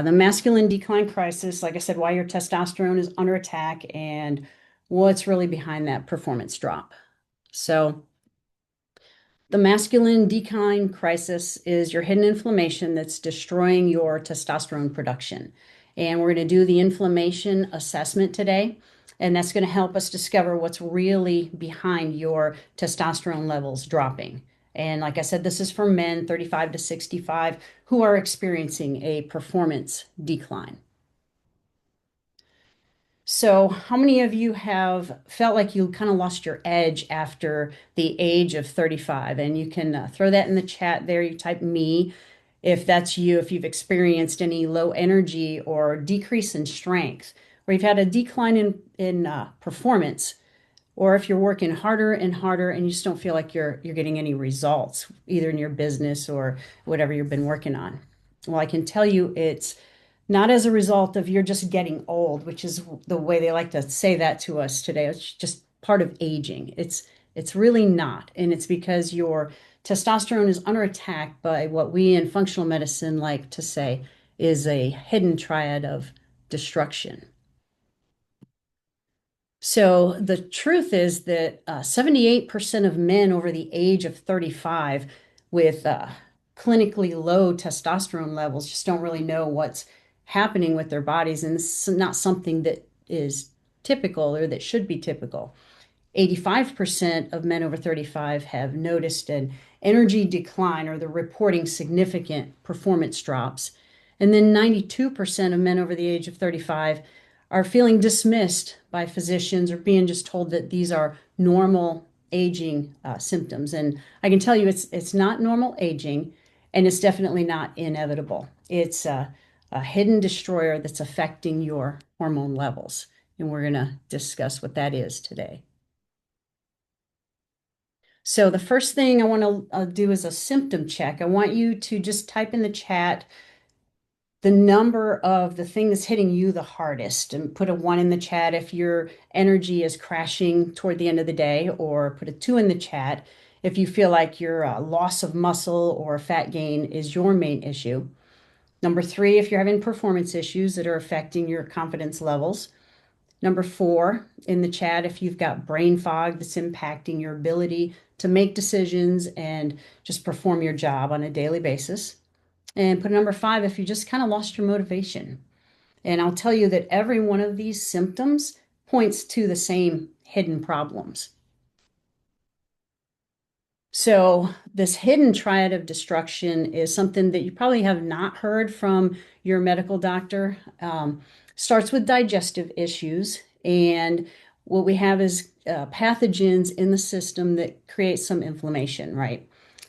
The masculine decline crisis, like I said, why your testosterone is under attack and what's really behind that performance drop. So the masculine decline crisis is your hidden inflammation that's destroying your testosterone production. And we're going to do the inflammation assessment today. And that's going to help us discover what's really behind your testosterone levels dropping. And like I said, this is for men 35 to 65 who are experiencing a performance decline. So, how many of you have felt like you kind of lost your edge after the age of 35? And you can throw that in the chat there. You type me if that's you, if you've experienced any low energy or decrease in strength, or you've had a decline in performance, or if you're working harder and harder and you just don't feel like you're getting any results, either in your business or whatever you've been working on. Well, I can tell you it's not as a result of you're just getting old, which is the way they like to say that to us today. It's just part of aging. It's really not. And it's because your testosterone is under attack by what we in functional medicine like to say is a hidden triad of destruction. So the truth is that 78% of men over the age of 35 with clinically low testosterone levels just don't really know what's happening with their bodies. And this is not something that is typical or that should be typical. 85% of men over 35 have noticed an energy decline or they're reporting significant performance drops. And then 92% of men over the age of 35 are feeling dismissed by physicians or being just told that these are normal aging symptoms. And I can tell you it's not normal aging, and it's definitely not inevitable. It's a hidden destroyer that's affecting your hormone levels. And we're going to discuss what that is today. So the first thing I want to do is a symptom check. I want you to just type in the chat the number of the thing that's hitting you the hardest, and put a 1 in the chat if your energy is crashing toward the end of the day, or put a 2 in the chat if you feel like your loss of muscle or fat gain is your main issue. Number 3, if you're having performance issues that are affecting your confidence levels. Number 4 in the chat if you've got brain fog that's impacting your ability to make decisions and just perform your job on a daily basis. And put number 5 if you just kind of lost your motivation. And I'll tell you that every one of these symptoms points to the same hidden problems. So this hidden triad of destruction is something that you probably have not heard from your medical doctor. Starts with digestive issues, and what we have is pathogens in the system that create some inflammation, right?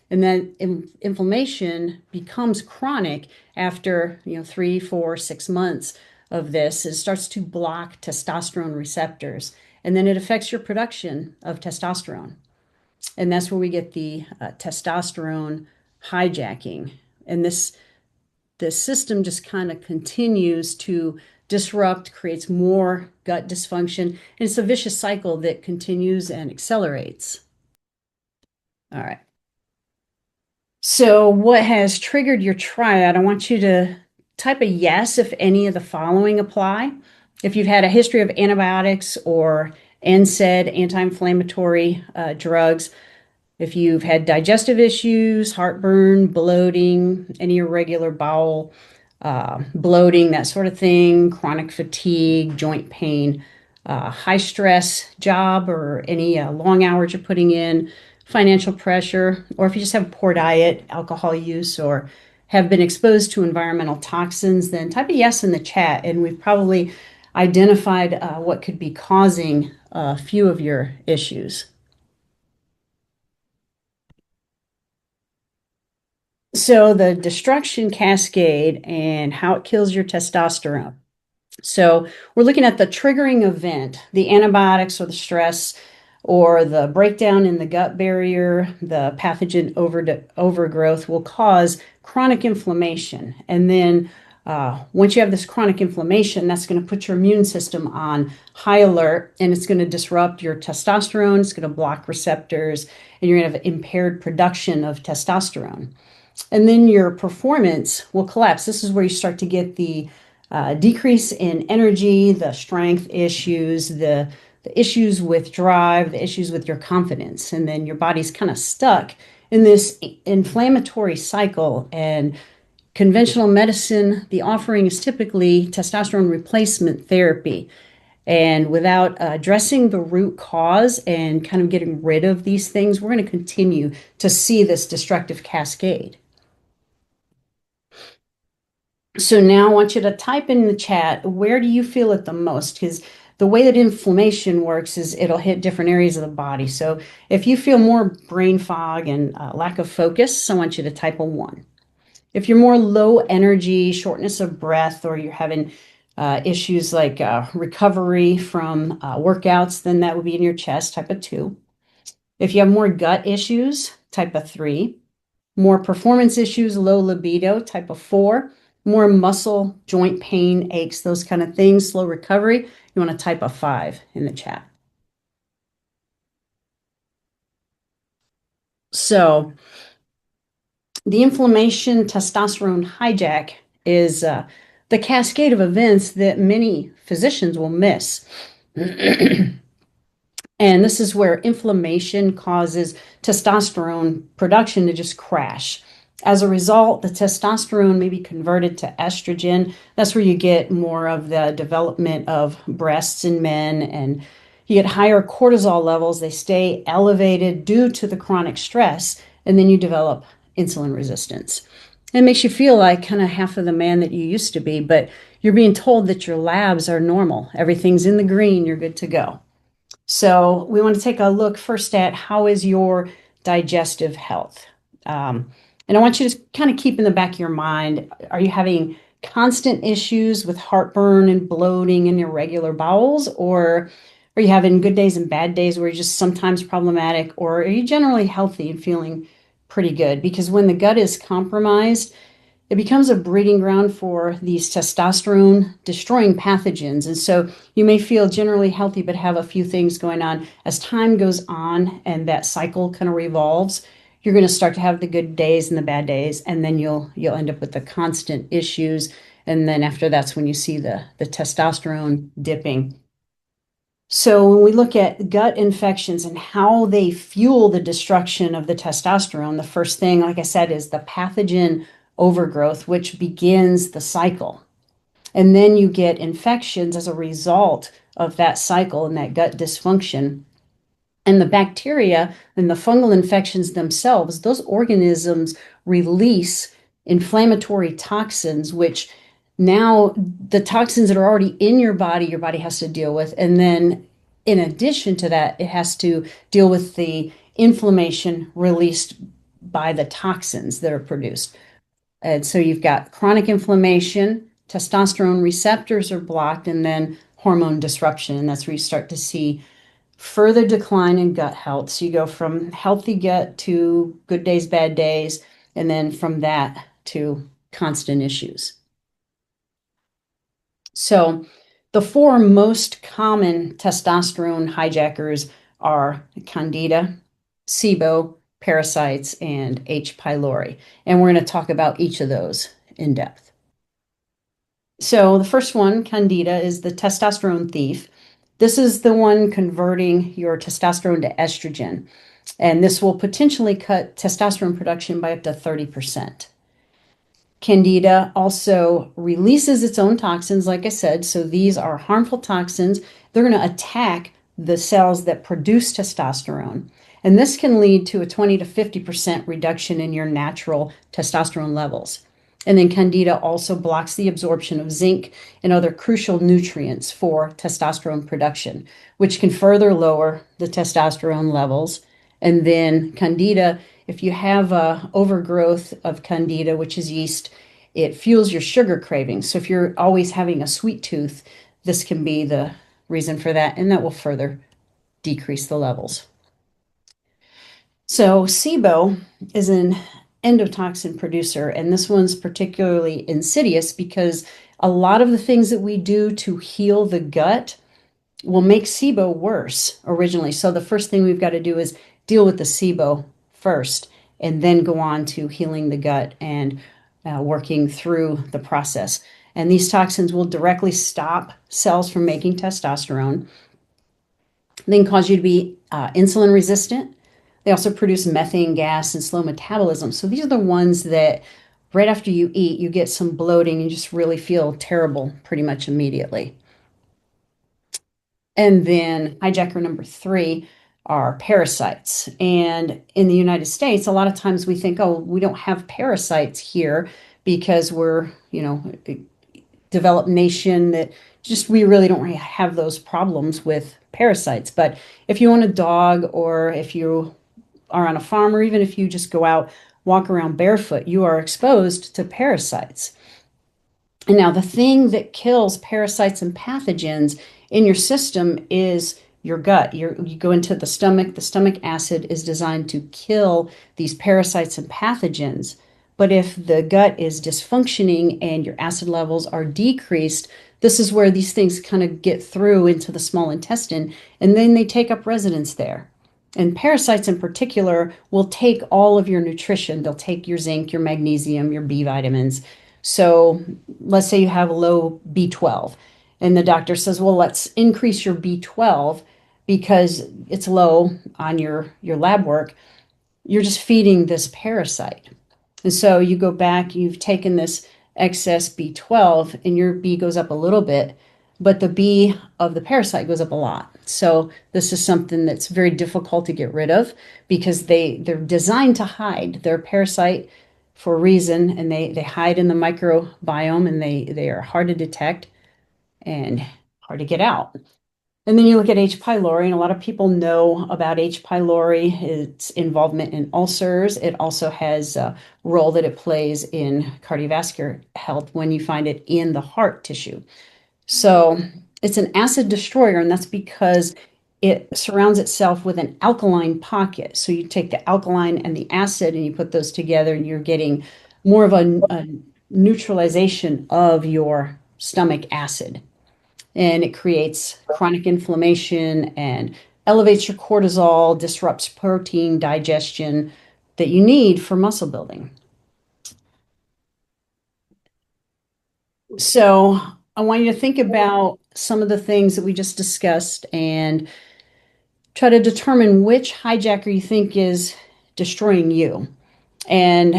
And then inflammation becomes chronic after 3, 4, 6 months of this. It starts to block testosterone receptors, and then it affects your production of testosterone. And that's where we get the testosterone hijacking. And this system just kind of continues to disrupt, creates more gut dysfunction, and it's a vicious cycle that continues and accelerates. All right. So what has triggered your triad? I want you to type a yes if any of the following apply. If you've had a history of antibiotics or NSAID, anti-inflammatory drugs, if you've had digestive issues, heartburn, bloating, any irregular bowel, bloating, that sort of thing, chronic fatigue, joint pain, high stress job or any long hours you're putting in, financial pressure, or if you just have poor diet, alcohol use, or have been exposed to environmental toxins, then type a yes in the chat, and we've probably identified what could be causing a few of your issues. So the destruction cascade and how it kills your testosterone. So we're looking at the triggering event, the antibiotics or the stress or the breakdown in the gut barrier, the pathogen overgrowth will cause chronic inflammation. And then once you have this chronic inflammation, that's going to put your immune system on high alert, and it's going to disrupt your testosterone. It's going to block receptors, and you're going to have impaired production of testosterone. And then your performance will collapse. This is where you start to get the decrease in energy, the strength issues, the issues with drive, the issues with your confidence. And then your body's kind of stuck in this inflammatory cycle. And conventional medicine, the offering is typically testosterone replacement therapy. And without addressing the root cause and kind of getting rid of these things, we're going to continue to see this destructive cascade. So now I want you to type in the chat, where do you feel it the most? Because the way that inflammation works is it'll hit different areas of the body. So if you feel more brain fog and lack of focus, I want you to type a 1. If you're more low energy, shortness of breath, or you're having issues like recovery from workouts, then that would be in your chest, type a 2. If you have more gut issues, type a 3. More performance issues, low libido, type of 4. More muscle, joint pain, aches, those kind of things, slow recovery, you want to type a 5 in the chat. So the inflammation testosterone hijack is the cascade of events that many physicians will miss. And this is where inflammation causes testosterone production to just crash. As a result, the testosterone may be converted to estrogen. That's where you get more of the development of breasts in men, and you get higher cortisol levels. They stay elevated due to the chronic stress, and then you develop insulin resistance. It makes you feel like kind of half of the man that you used to be, but you're being told that your labs are normal. Everything's in the green, you're good to go. So we want to take a look first at how is your digestive health. And I want you to kind of keep in the back of your mind, are you having constant issues with heartburn and bloating and irregular bowels? Or are you having good days and bad days where you're just sometimes problematic? Or are you generally healthy and feeling pretty good? Because when the gut is compromised, it becomes a breeding ground for these testosterone destroying pathogens. And so you may feel generally healthy, but have a few things going on. As time goes on and that cycle kind of revolves, you're going to start to have the good days and the bad days, and then you'll end up with the constant issues. And then after that's when you see the testosterone dipping. So when we look at gut infections and how they fuel the destruction of the testosterone, the first thing, like I said, is the pathogen overgrowth, which begins the cycle. And then you get infections as a result of that cycle and that gut dysfunction. And the bacteria and the fungal infections themselves, those organisms release inflammatory toxins, which now the toxins that are already in your body has to deal with. And then in addition to that, it has to deal with the inflammation released by the toxins that are produced. And so you've got chronic inflammation, testosterone receptors are blocked, and then hormone disruption. And that's where you start to see further decline in gut health. So you go from healthy gut to good days, bad days, and then from that to constant issues. So the 4 most common testosterone hijackers are Candida, SIBO, parasites, and H. pylori. And we're going to talk about each of those in depth. So the first one, Candida, is the testosterone thief. This is the one converting your testosterone to estrogen. And this will potentially cut testosterone production by up to 30%. Candida also releases its own toxins, like I said. So these are harmful toxins. They're going to attack the cells that produce testosterone. And this can lead to a 20 to 50% reduction in your natural testosterone levels. And then Candida also blocks the absorption of zinc and other crucial nutrients for testosterone production, which can further lower the testosterone levels. And then Candida, if you have a overgrowth of Candida, which is yeast, it fuels your sugar cravings. So if you're always having a sweet tooth, this can be the reason for that, and that will further decrease the levels. So SIBO is an endotoxin producer, and this one's particularly insidious because a lot of the things that we do to heal the gut will make SIBO worse originally. So the first thing we've got to do is deal with the SIBO first. and then go on to healing the gut and working through the process. And these toxins will directly stop cells from making testosterone. They can cause you to be insulin resistant. They also produce methane gas and slow metabolism. So these are the ones that right after you eat, you get some bloating and just really feel terrible pretty much immediately. And then hijacker number 3 are parasites. And in the United States, a lot of times we think, oh, we don't have parasites here because we're, a developed nation that just we really don't have those problems with parasites. But if you own a dog, or if you are on a farm, or even if you just go out, walk around barefoot, you are exposed to parasites. And now the thing that kills parasites and pathogens in your system is your gut. You go into the stomach. The stomach acid is designed to kill these parasites and pathogens. But if the gut is dysfunctioning and your acid levels are decreased, this is where these things kind of get through into the small intestine, and then they take up residence there. And parasites in particular will take all of your nutrition. They'll take your zinc, your magnesium, your B vitamins. So let's say you have a low B12, and the doctor says, well, let's increase your B12 because it's low on your lab work. You're just feeding this parasite. And so you go back, you've taken this excess B12 and your B goes up a little bit, but the B of the parasite goes up a lot. So this is something that's very difficult to get rid of because they're designed to hide. They're a parasite for a reason, and they hide in the microbiome, and they are hard to detect and hard to get out. And then you look at H. pylori, and a lot of people know about H. pylori, its involvement in ulcers. It also has a role that it plays in cardiovascular health when you find it in the heart tissue. So it's an acid destroyer, and that's because it surrounds itself with an alkaline pocket. So you take the alkaline and the acid and you put those together, and you're getting more of a neutralization of your stomach acid. And it creates chronic inflammation and elevates your cortisol, disrupts protein digestion that you need for muscle building. So I want you to think about some of the things that we just discussed and try to determine which hijacker you think is destroying you. And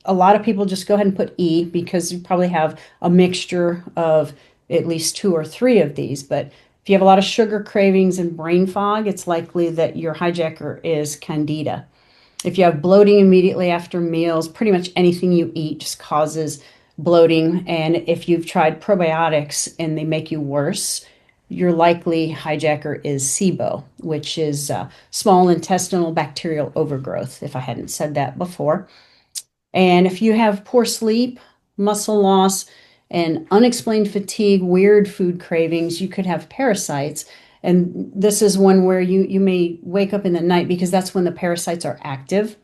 a lot of people just go ahead and put E because you probably have a mixture of at least 2 or 3 of these. But if you have a lot of sugar cravings and brain fog, it's likely that your hijacker is candida. If you have bloating immediately after meals, pretty much anything you eat just causes bloating. And if you've tried probiotics and they make you worse, your likely hijacker is SIBO, which is small intestinal bacterial overgrowth, if I hadn't said that before. And if you have poor sleep, muscle loss, and unexplained fatigue, weird food cravings, you could have parasites. And this is one where you may wake up in the night because that's when the parasites are active.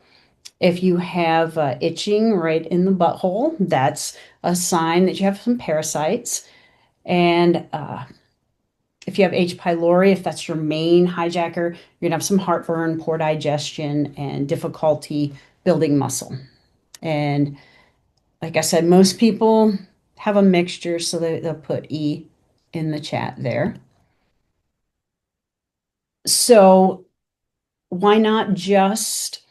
If you have itching right in the butthole, that's a sign that you have some parasites. And if you have H. pylori, if that's your main hijacker, you're going to have some heartburn, poor digestion, and difficulty building muscle. And like I said, most people have a mixture, so they'll put E in the chat there. So why not just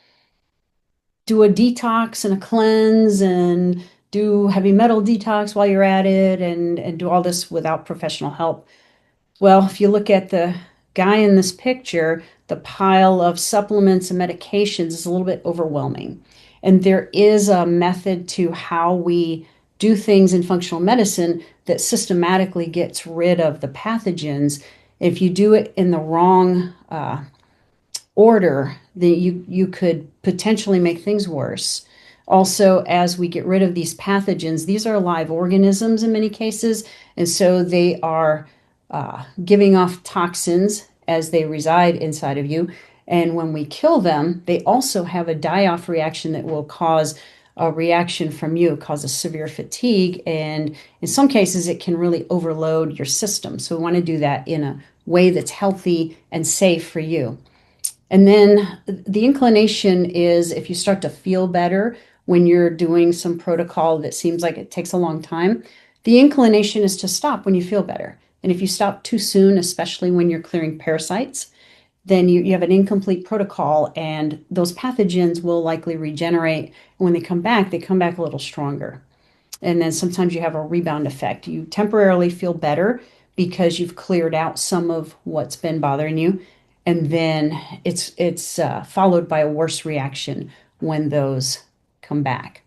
do a detox and a cleanse and do heavy metal detox while you're at it and do all this without professional help? Well, if you look at the guy in this picture, the pile of supplements and medications is a little bit overwhelming. And there is a method to how we do things in functional medicine that systematically gets rid of the pathogens. If you do it in the wrong order, then you could potentially make things worse. Also, as we get rid of these pathogens, these are live organisms in many cases, and so they are giving off toxins as they reside inside of you. And when we kill them, they also have a die-off reaction that will cause a reaction from you, causes severe fatigue, and in some cases it can really overload your system. So we want to do that in a way that's healthy and safe for you. And then the inclination is if you start to feel better when you're doing some protocol that seems like it takes a long time, the inclination is to stop when you feel better. And if you stop too soon, especially when you're clearing parasites, then you have an incomplete protocol and those pathogens will likely regenerate. And when they come back a little stronger. And then sometimes you have a rebound effect. You temporarily feel better because you've cleared out some of what's been bothering you, and then it's followed by a worse reaction when those come back.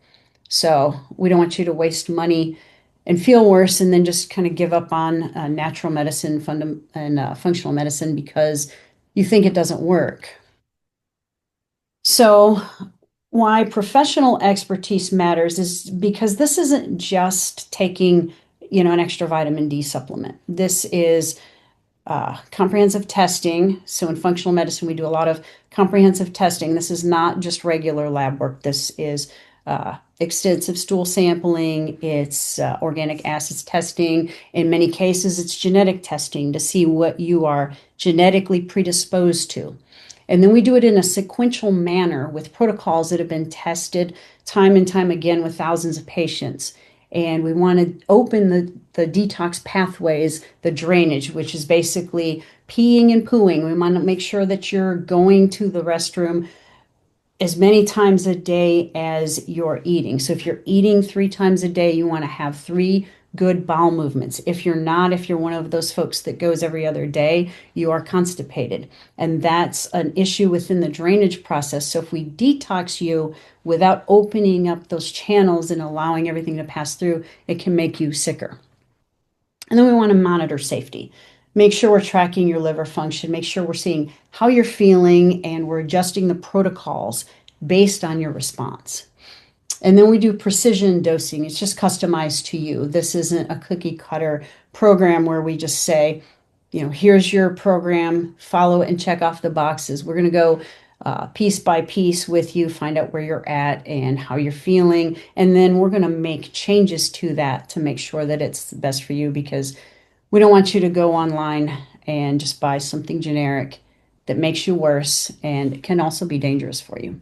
So we don't want you to waste money and feel worse, and then just kind of give up on natural medicine and functional medicine because you think it doesn't work. So why professional expertise matters is because this isn't just taking, an extra vitamin D supplement. This is comprehensive testing. So in functional medicine, we do a lot of comprehensive testing. This is not just regular lab work. This is extensive stool sampling. It's organic acids testing. In many cases, it's genetic testing to see what you are genetically predisposed to. And then we do it in a sequential manner with protocols that have been tested time and time again with thousands of patients. And we want to open the detox pathways, the drainage, which is basically peeing and pooing. We want to make sure that you're going to the restroom as many times a day as you're eating. So if you're eating 3 times a day, you want to have 3 good bowel movements. If you're not, if you're one of those folks that goes every other day, you are constipated. And that's an issue within the drainage process. So if we detox you without opening up those channels and allowing everything to pass through, it can make you sicker. And then we want to monitor safety. Make sure we're tracking your liver function, make sure we're seeing how you're feeling, and we're adjusting the protocols based on your response. And then we do precision dosing. It's just customized to you. This isn't a cookie cutter program where we just say, here's your program, follow it and check off the boxes. We're going to go piece by piece with you, find out where you're at and how you're feeling. And then we're going to make changes to that to make sure that it's the best for you, because we don't want you to go online and just buy something generic that makes you worse and can also be dangerous for you.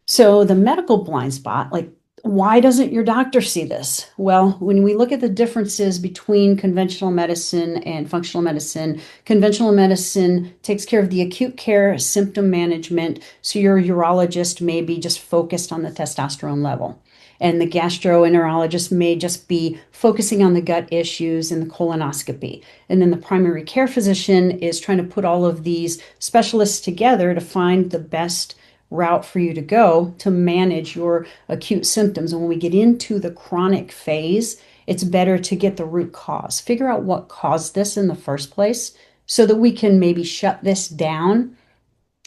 So the medical blind spot, like, why doesn't your doctor see this? Well, when we look at the differences between conventional medicine and functional medicine, conventional medicine takes care of the acute care symptom management. So your urologist may be just focused on the testosterone level. And the gastroenterologist may just be focusing on the gut issues and the colonoscopy. And then the primary care physician is trying to put all of these specialists together to find the best route for you to go to manage your acute symptoms. And when we get into the chronic phase, it's better to get the root cause, figure out what caused this in the first place so that we can maybe shut this down,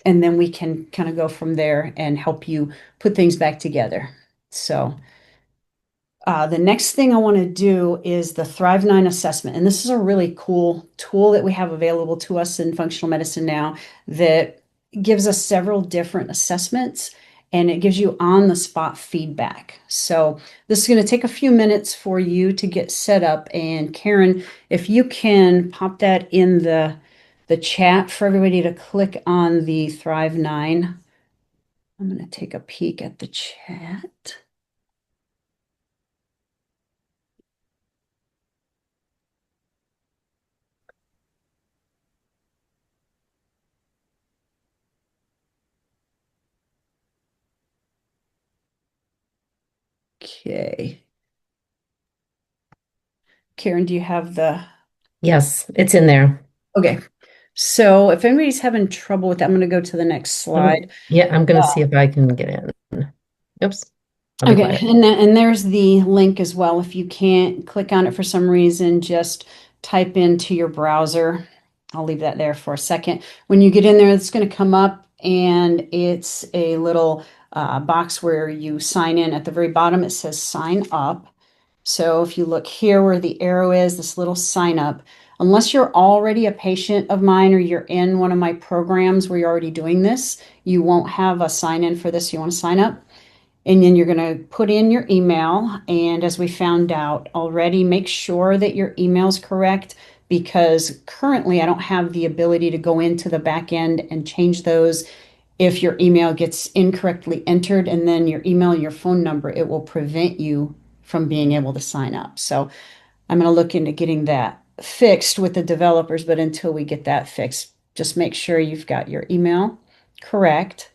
and then we can kind of go from there and help you put things back together. So the next thing I want to do is the Thrive9 assessment. And this is a really cool tool that we have available to us in functional medicine now that gives us several different assessments, and it gives you on the spot feedback. So this is going to take a few minutes for you to get set up. And Karen, if you can pop that in the chat for everybody to click on the Thrive9. I'm going to take a peek at the chat. Okay. Karen, do you have the... Yes, it's in there. Okay. So if anybody's having trouble with that, I'm going to go to the next slide. Yeah, I'm going to see if I can get in. Oops, I'll be Okay, quiet. and there's the link as well. If you can't click on it for some reason, just type into your browser. I'll leave that there for a second. When you get in there, it's going to come up, and it's a little box where you sign in. At the very bottom, it says sign up. So if you look here where the arrow is, this little sign up, unless you're already a patient of mine or you're in one of my programs where you're already doing this, you won't have a sign in for this. You want to sign up. And then you're going to put in your email. And as we found out already, make sure that your email is correct, because currently I don't have the ability to go into the back end and change those. If your email gets incorrectly entered and then your email and your phone number, it will prevent you from being able to sign up. So I'm going to look into getting that fixed with the developers, but until we get that fixed, just make sure you've got your email correct.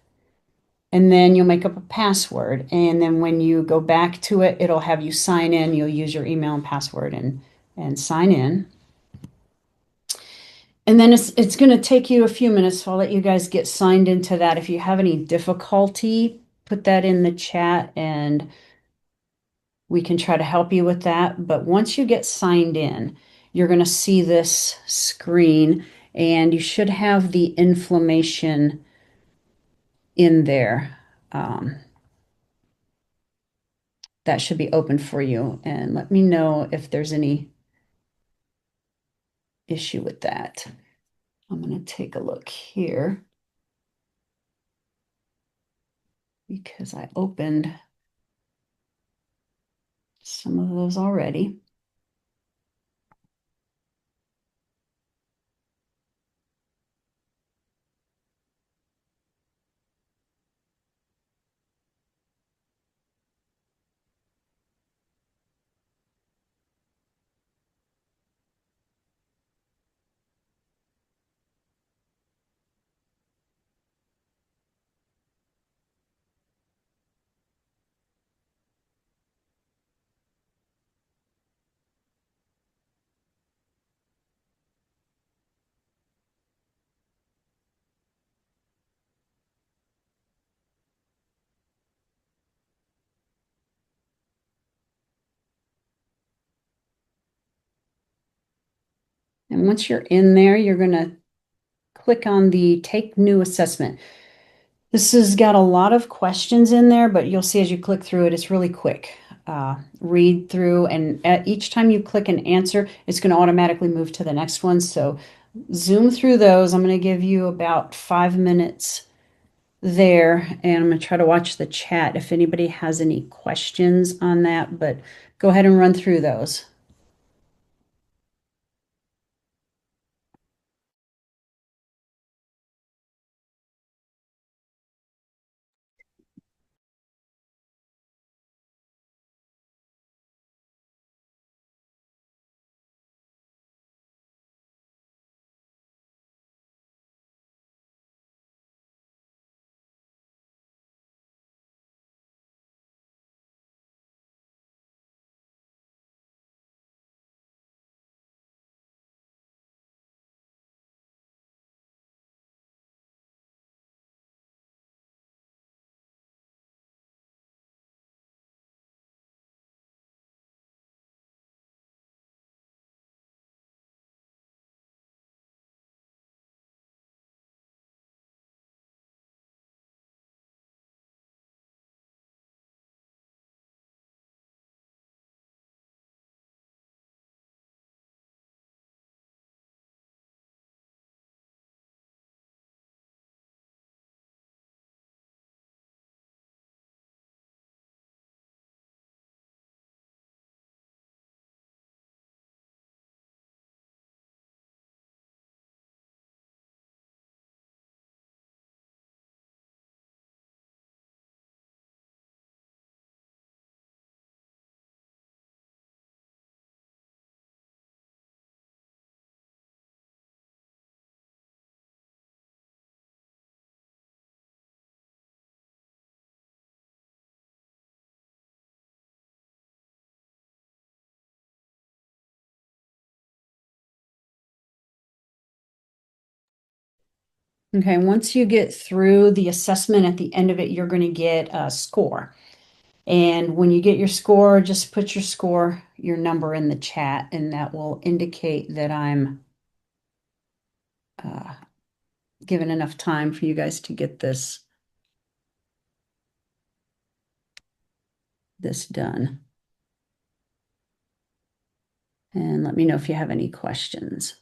And then you'll make up a password. And then when you go back to it, it'll have you sign in. You'll use your email and password and sign in. And then it's going to take you a few minutes. So I'll let you guys get signed into that. If you have any difficulty, put that in the chat and we can try to help you with that. But once you get signed in, you're going to see this screen and you should have the inflammation in there. That should be open for you. And let me know if there's any issue with that. I'm going to take a look here because I opened some of those already. And once you're in there, you're going to click on the Take New Assessment. This has got a lot of questions in there, but you'll see as you click through it, it's really quick. Read through, and at each time you click an answer, it's going to automatically move to the next one. So zoom through those. I'm going to give you about 5 minutes there, and I'm going to try to watch the chat if anybody has any questions on that, but go ahead and run through those. Okay, once you get through the assessment at the end of it, you're going to get a score. And when you get your score, just put your score, your number in the chat, and that will indicate that I'm given enough time for you guys to get this done. And let me know if you have any questions.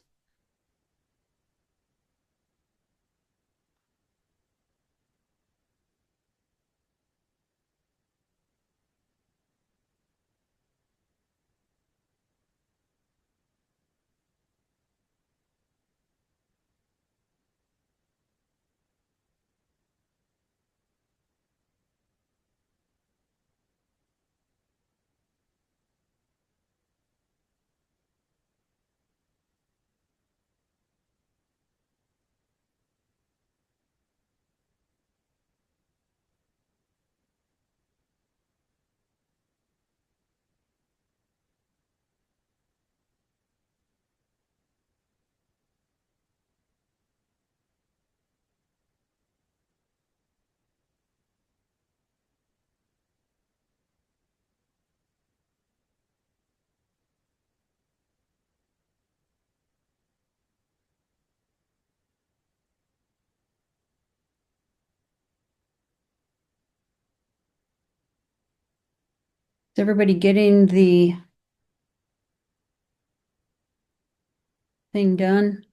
Is everybody getting the thing done?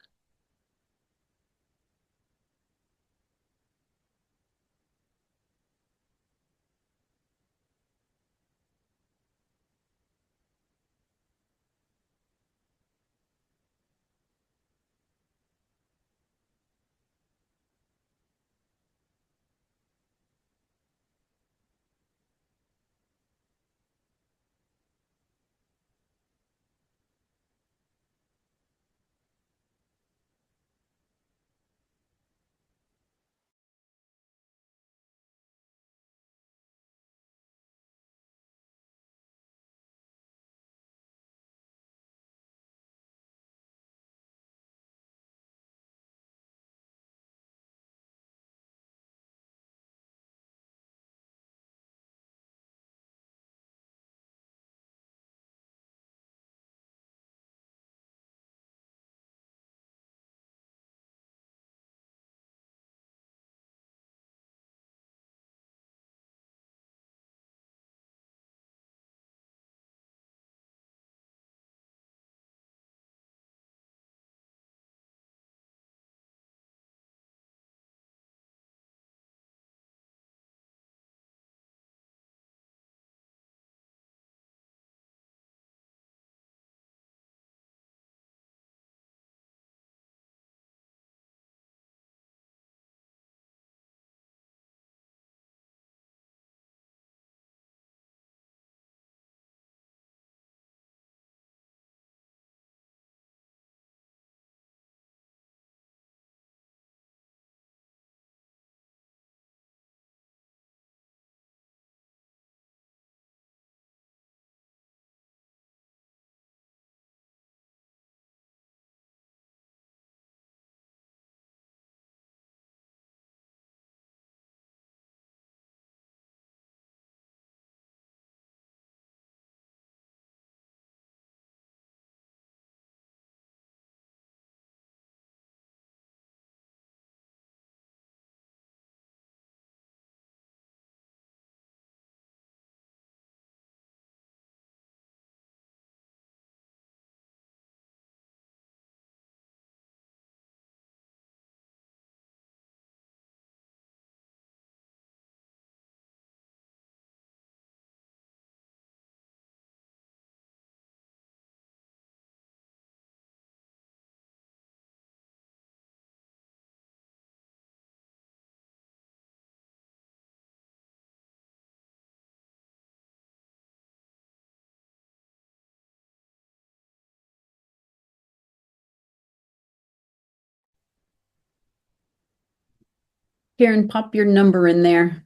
Karen, pop your number in there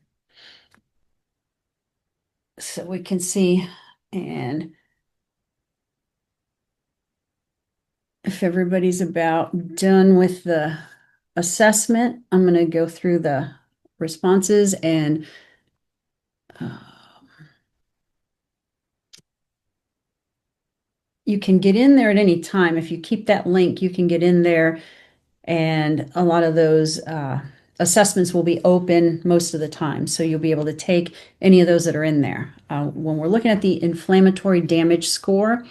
so we can see. And if everybody's about done with the assessment, I'm going to go through the responses and uh, you can get in there at any time. If you keep that link, you can get in there, and a lot of those assessments will be open most of the time. So you'll be able to take any of those that are in there. When we're looking at the inflammatory damage score,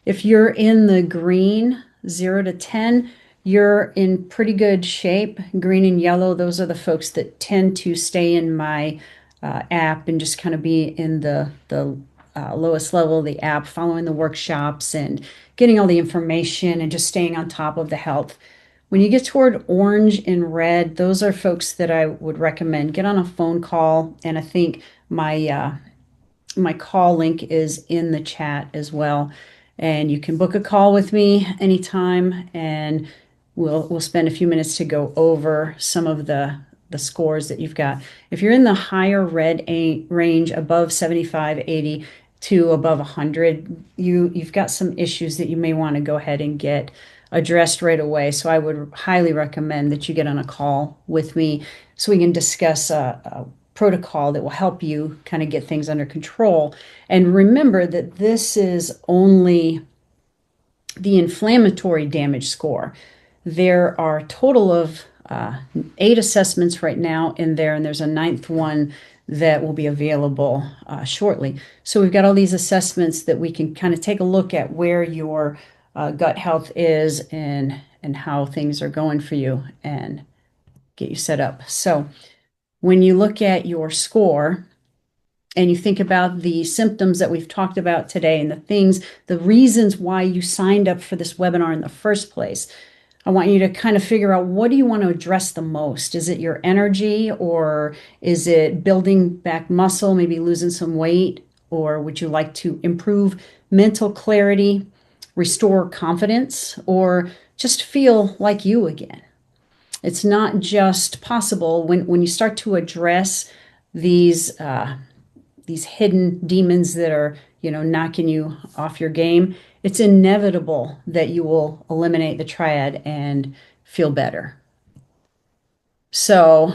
if you're in the green, 0 to 10, you're in pretty good shape. Green and yellow, those are the folks that tend to stay in my app and just kind of be in the lowest level of the app, following the workshops and getting all the information and just staying on top of the health. When you get toward orange and red, those are folks that I would recommend get on a phone call. And I think my call link is in the chat as well. And you can book a call with me anytime, and we'll spend a few minutes to go over some of the scores that you've got. If you're in the higher red range, above 75, 80 to above 100, you've got some issues that you may want to go ahead and get addressed right away. So I would highly recommend that you get on a call with me so we can discuss a protocol that will help you kind of get things under control. And remember that this is only the inflammatory damage score. There are a total of 8 assessments right now in there, and there's a ninth one that will be available shortly. So we've got all these assessments that we can kind of take a look at where your gut health is and how things are going for you and get you set up. So when you look at your score and you think about the symptoms that we've talked about today and the reasons why you signed up for this webinar in the first place, I want you to kind of figure out, what do you want to address the most? Is it your energy, or is it building back muscle, maybe losing some weight? Or would you like to improve mental clarity, restore confidence, or just feel like you again? It's not just possible when you start to address these hidden demons that are, knocking you off your game. It's inevitable that you will eliminate the triad and feel better. So,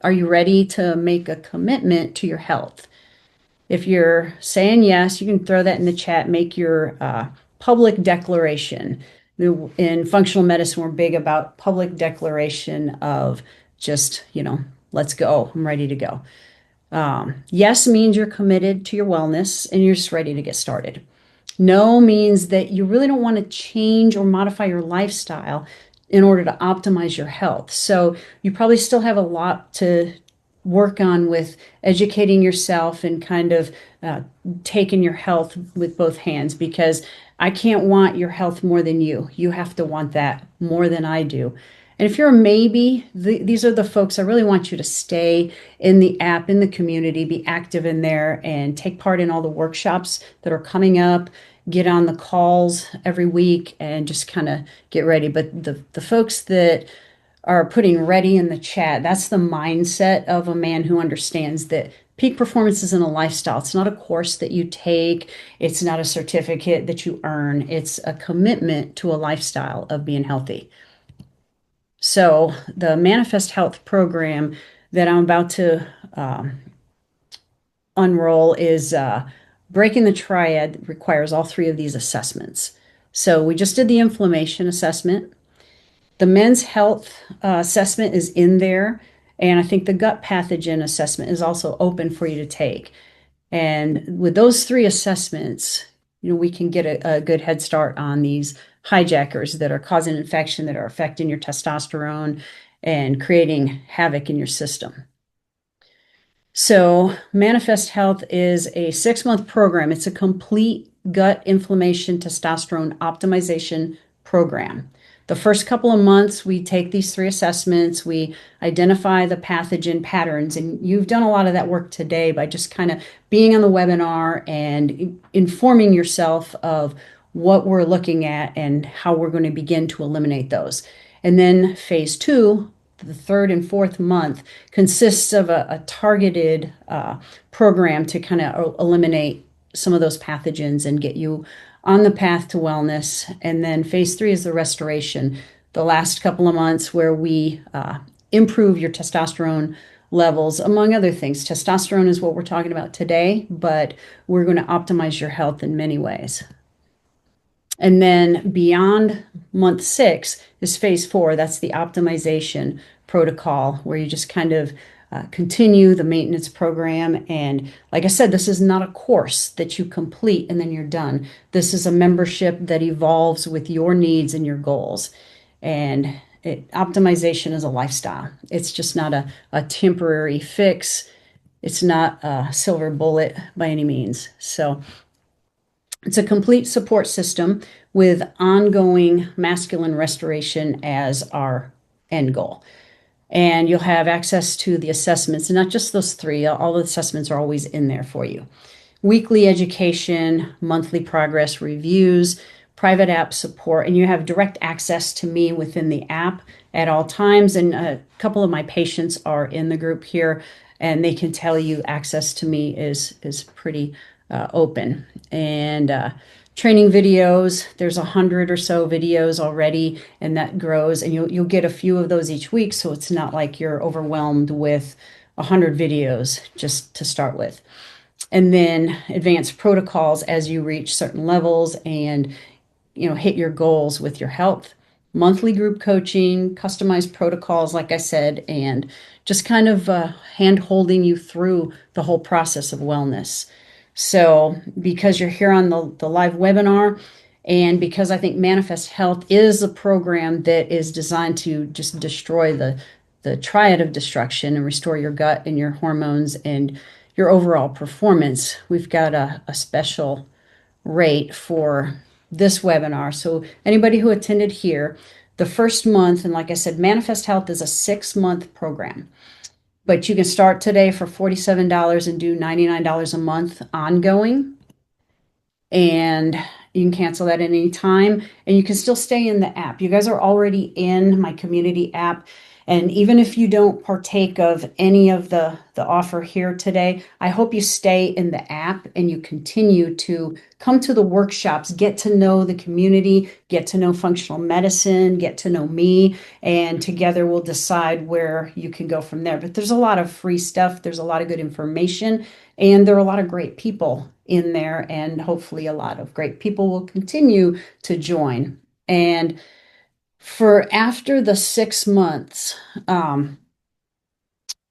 are you ready to make a commitment to your health? If you're saying yes, you can throw that in the chat. Make your public declaration. In functional medicine, we're big about public declaration of just, let's go. I'm ready to go. Yes means you're committed to your wellness and you're just ready to get started. No means that you really don't want to change or modify your lifestyle in order to optimize your health. So you probably still have a lot to work on with educating yourself and kind of taking your health with both hands, because I can't want your health more than you. You have to want that more than I do. And if you're a maybe, these are the folks I really want you to stay in the app, in the community, be active in there, and take part in all the workshops that are coming up. Get on the calls every week and just kind of get ready. But the folks that are putting ready in the chat, that's the mindset of a man who understands that peak performance isn't a lifestyle. It's not a course that you take. It's not a certificate that you earn. It's a commitment to a lifestyle of being healthy. So the Manifest Health program that I'm about to unroll is breaking the triad, requires all three of these assessments. So we just did the inflammation assessment. The men's health assessment is in there. And I think the gut pathogen assessment is also open for you to take. And with those three assessments, we can get a good head start on these hijackers that are causing infection, that are affecting your testosterone and creating havoc in your system. So Manifest Health is a 6-month program. It's a complete gut inflammation testosterone optimization program. The first couple of months, we take these three assessments, we identify the pathogen patterns, and you've done a lot of that work today by just kind of being on the webinar and informing yourself of what we're looking at and how we're going to begin to eliminate those. And then phase 2, the 3rd and 4th month, consists of a targeted program to kind of eliminate some of those pathogens and get you on the path to wellness. And then phase 3 is the restoration, the last couple of months where we improve your testosterone levels, among other things. Testosterone is what we're talking about today, but we're going to optimize your health in many ways. And then beyond month 6 is phase 4. That's the optimization protocol, where you just kind of continue the maintenance program. And like I said, this is not a course that you complete and then you're done. This is a membership that evolves with your needs and your goals. And optimization is a lifestyle. It's just not a temporary fix. It's not a silver bullet by any means. So it's a complete support system with ongoing masculine restoration as our end goal. And you'll have access to the assessments, and not just those three. All the assessments are always in there for you. Weekly education, monthly progress reviews, private app support, and you have direct access to me within the app at all times. And a couple of my patients are in the group here, and they can tell you access to me is pretty open. And training videos, there's 100 or so videos already, and that grows, and you'll get a few of those each week, so it's not like you're overwhelmed with 100 videos just to start with. And then advanced protocols as you reach certain levels and hit your goals with your health. monthly group coaching, customized protocols, like I said, and just kind of hand holding you through the whole process of wellness. So, because you're here on the live webinar, and because I think Manifest Health is a program that is designed to just destroy the triad of destruction and restore your gut and your hormones and your overall performance, we've got a special rate for this webinar. So anybody who attended here, the first month, and like I said, Manifest Health is a 6-month program, but you can start today for $47 and do $99 a month ongoing. And you can cancel that at any time, and you can still stay in the app. You guys are already in my community app. And even if you don't partake of any of the offer here today, I hope you stay in the app and you continue to come to the workshops, get to know the community, get to know functional medicine, get to know me, and together we'll decide where you can go from there. But there's a lot of free stuff, there's a lot of good information, and there are a lot of great people in there, and hopefully a lot of great people will continue to join. And for after the 6 months,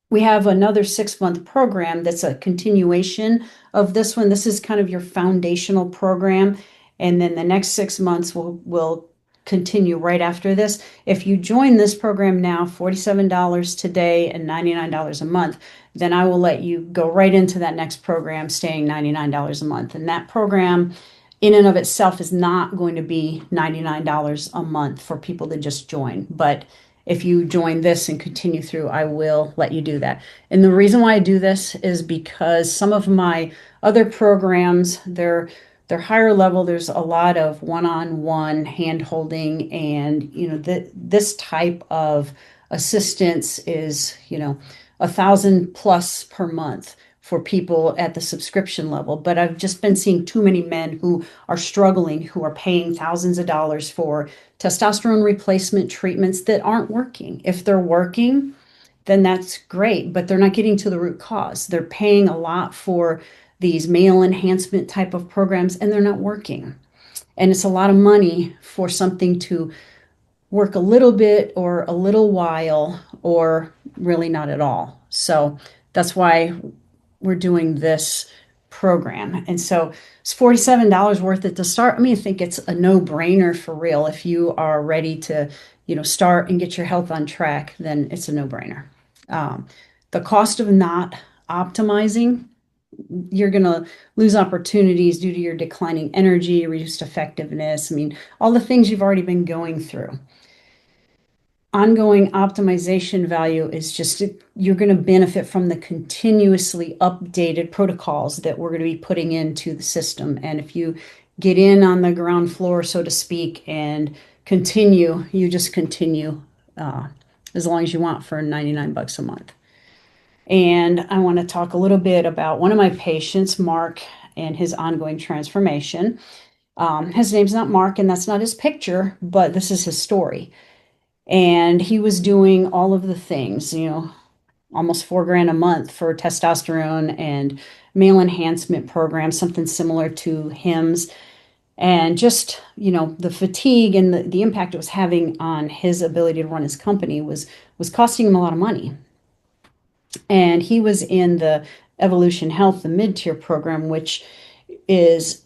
we have another 6-month program that's a continuation of this one. This is kind of your foundational program. And then the next 6 months will continue right after this. If you join this program now, $47 today and $99 a month, then I will let you go right into that next program, staying $99 a month. And that program in and of itself is not going to be $99 a month for people to just join. But if you join this and continue through, I will let you do that. And the reason why I do this is because some of my other programs, they're higher level. There's a lot of one-on-one hand holding, and this type of assistance is 1,000 plus per month for people at the subscription level. But I've just been seeing too many men who are struggling, who are paying thousands of dollars for testosterone replacement treatments that aren't working. If they're working, then that's great, but they're not getting to the root cause. They're paying a lot for these male enhancement type of programs, and they're not working. And it's a lot of money for something to work a little bit or a little while or really not at all. So that's why we're doing this program. And so it's $47 worth it to start. I think it's a no-brainer for real. If you are ready to, start and get your health on track, then it's a no-brainer. The cost of not optimizing, you're going to lose opportunities due to your declining energy, reduced effectiveness. All the things you've already been going through. Ongoing optimization value is just you're going to benefit from the continuously updated protocols that we're going to be putting into the system. And if you get in on the ground floor, so to speak, and you just continue as long as you want for $99 a month. And I want to talk a little bit about one of my patients, Mark, and his ongoing transformation. His name's not Mark, and that's not his picture, but this is his story. And he was doing all of the things, almost $4,000 a month for testosterone and male enhancement programs, something similar to HIMS. And just, the fatigue and the impact it was having on his ability to run his company was costing him a lot of money. And he was in the Evolution Health, the mid-tier program, which is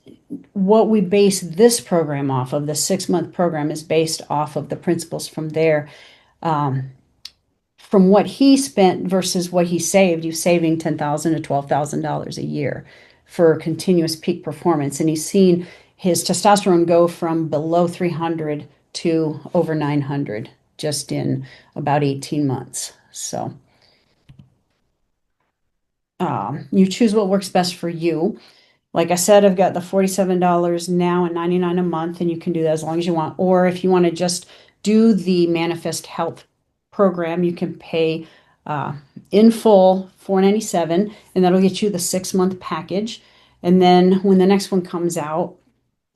what we base this program off of. The 6-month program is based off of the principles from there. From what he spent versus what he saved, he's saving $10,000 to $12,000 a year for continuous peak performance. And he's seen his testosterone go from below 300 to over 900 just in about 18 months. So you choose what works best for you. Like I said, I've got the $47 now and $99 a month, and you can do that as long as you want. Or if you want to just do the Manifest Health program, you can pay in full $497, and that'll get you the 6-month package. And then when the next one comes out,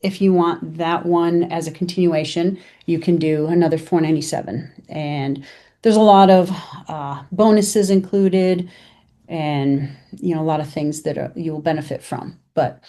if you want that one as a continuation, you can do another $497. And there's a lot of bonuses included, and a lot of things that you will benefit from. But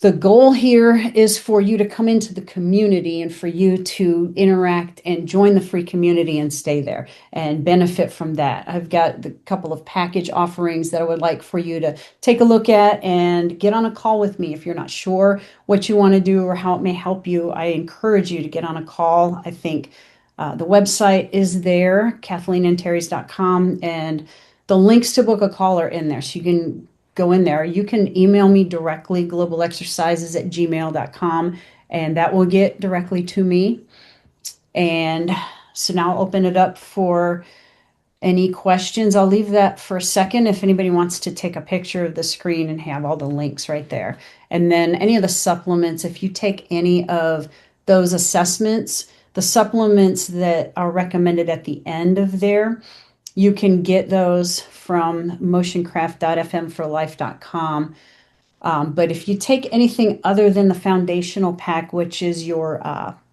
The goal here is for you to come into the community and for you to interact and join the free community and stay there and benefit from that. I've got a couple of package offerings that I would like for you to take a look at and get on a call with me if you're not sure what you want to do or how it may help you. I encourage you to get on a call. I think the website is there, KathleenandTerrys.com, and the links to book a call are in there. So you can go in there. You can email me directly, globalexercises@gmail.com, and that will get directly to me. And so now I'll open it up for any questions. I'll leave that for a second if anybody wants to take a picture of the screen and have all the links right there. And then any of the supplements, if you take any of those assessments, the supplements that are recommended at the end of there, you can get those from motioncraft.fmforlife.com. But if you take anything other than the foundational pack, which is your